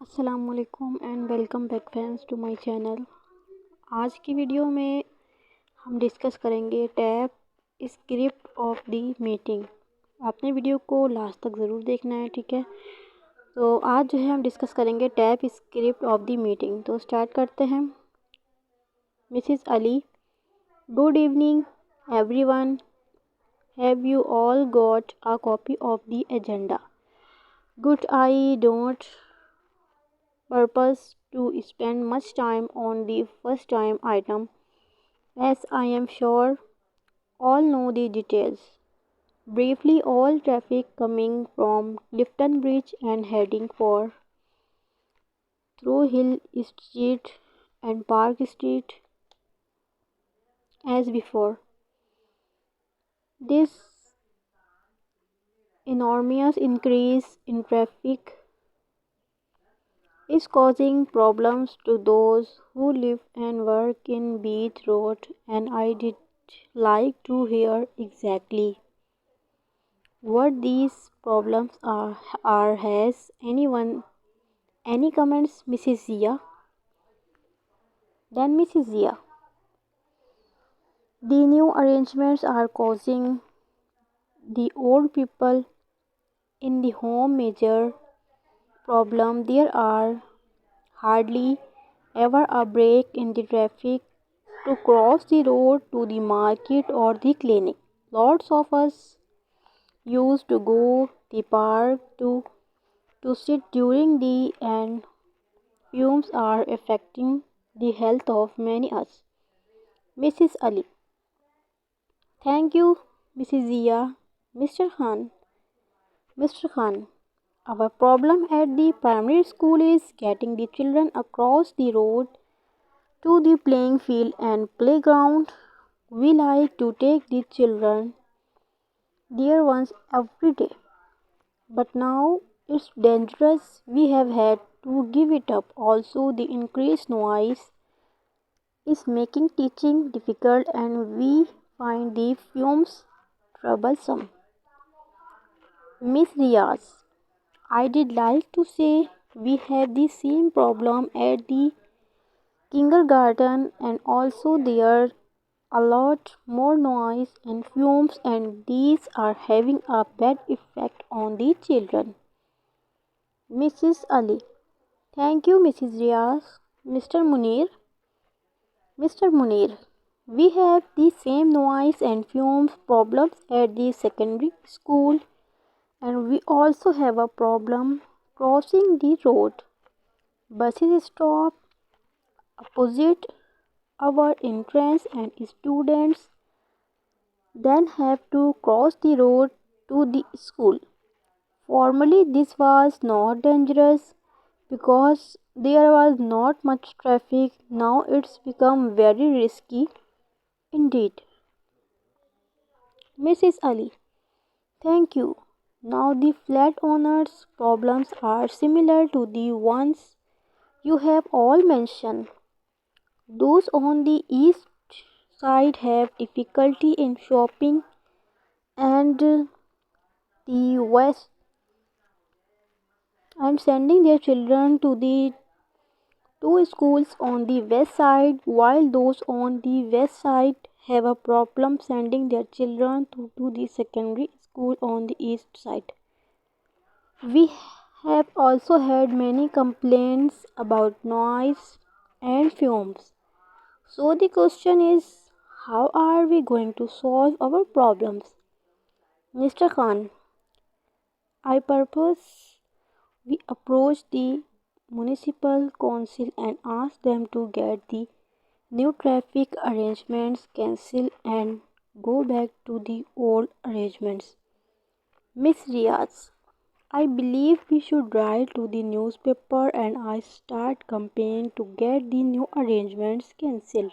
अस्सलामुअलैकुम and welcome back friends to my channel. आज की वीडियो में हम डिस्कस करेंगे tape script of the meeting. आपने वीडियो को लास्ट तक ज़रूर देखना है, ठीक है। तो आज जो है हम डिस्कस करेंगे tape script of the meeting. तो स्टार्ट करते हैं। Mrs Ali, good evening everyone, have you all got a copy of the agenda? Good, I don't purpose to spend much time on the first time item, as I am sure all know the details. Briefly, all traffic coming from Clifton Bridge and heading for through Hill Street and Park Street as before. This enormous increase in traffic is causing problems to those who live and work in Beach Road, and I did like to hear exactly what these problems are. Has anyone any comments, Mrs. Zia? Then Mrs. Zia. The new arrangements are causing the old people in the home major problem. There are hardly ever a break in the traffic to cross the road to the market or the clinic. Lots of us used to go the park to sit during the and fumes are affecting the health of many us. Mrs. Ali. Thank you, Mrs. Zia. Mr. Khan. Mr. Khan. Our problem at the primary school is getting the children across the road to the playing field and playground. We like to take the children there once every day, but now it's dangerous. We have had to give it up. Also, the increased noise is making teaching difficult and we find the fumes troublesome. Miss Riaz, I did like to say we have the same problem at the kindergarten, and also there a lot more noise and fumes, and these are having a bad effect on the children. Mrs. Ali. Thank you, Mrs. Riaz. Mr. Munir. Mr. Munir. We have the same noise and fumes problems at the secondary school, and we also have a problem crossing the road. Buses stop opposite our entrance and students then have to cross the road to the school. Formerly, this was not dangerous because there was not much traffic. Now it's become very risky indeed. Mrs. Ali, thank you. Now the flat owners' problems are similar to the ones you have all mentioned. Those on the east side have difficulty in shopping, and the west and sending their children to the two schools on the west side, while those on the west side have a problem sending their children to the secondary school on the east side. We have also had many complaints about noise and fumes. So the question is, how are we going to solve our problems? Mr. Khan, I propose we approach the municipal council and ask them to get the new traffic arrangements cancelled and go back to the old arrangements. Miss Riaz, I believe we should write to the newspaper and I start campaign to get the new arrangements cancelled.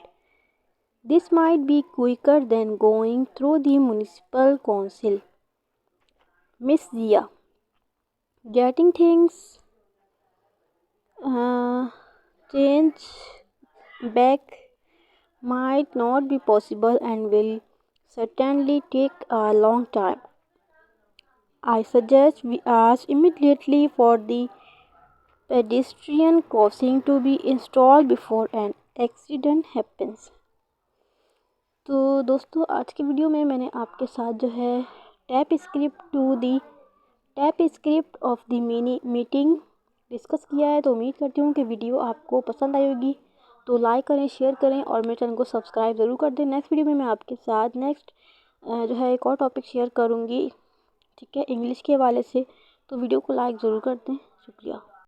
This might be quicker than going through the municipal council. Miss Zia, getting things change back might not be possible and will certainly take a long time. I suggest we ask immediately for the pedestrian crossing to be installed before an accident happens। तो दोस्तों आज की video में मैंने आपके साथ जो है tap script of the meeting discuss किया है। तो उम्मीद करती हूँ कि वीडियो आपको पसंद आई होगी। तो लाइक करें, शेयर करें और मेरे चैनल को सब्सक्राइब ज़रूर कर दें। नेक्स्ट वीडियो में मैं आपके साथ जो है एक और टॉपिक शेयर करूँगी, ठीक है, इंग्लिश के हवाले से। तो वीडियो को लाइक ज़रूर कर दें। शुक्रिया।